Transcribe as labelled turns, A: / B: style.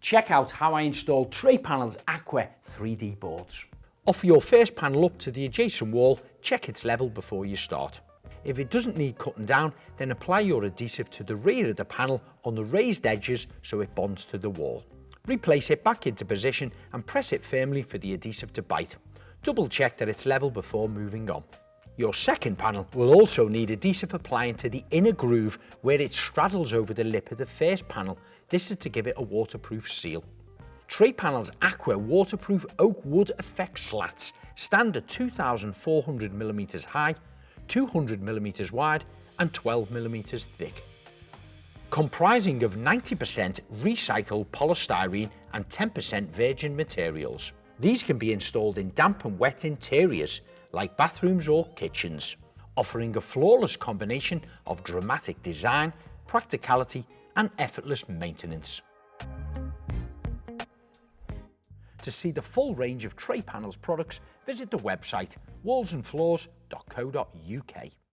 A: Check out how I installed Tray Panels Aqua 3D boards.
B: Offer your first panel up to the adjacent wall, check its level before you start. If it doesn't need cutting down, then apply your adhesive to the rear of the panel on the raised edges so it bonds to the wall. Replace it back into position and press it firmly for the adhesive to bite. Double check that it's level before moving on. Your second panel will also need adhesive applying to the inner groove where it straddles over the lip of the first panel. This is to give it a waterproof seal. Tray Panels Aqua waterproof oak wood effect slats stand at 2,400mm high, 200mm wide and 12mm thick. Comprising of 90% recycled polystyrene and 10% virgin materials. These can be installed in damp and wet interiors like bathrooms or kitchens, offering a flawless combination of dramatic design, practicality and effortless maintenance. To see the full range of Tray Panels products, visit the website wallsandfloors.co.uk.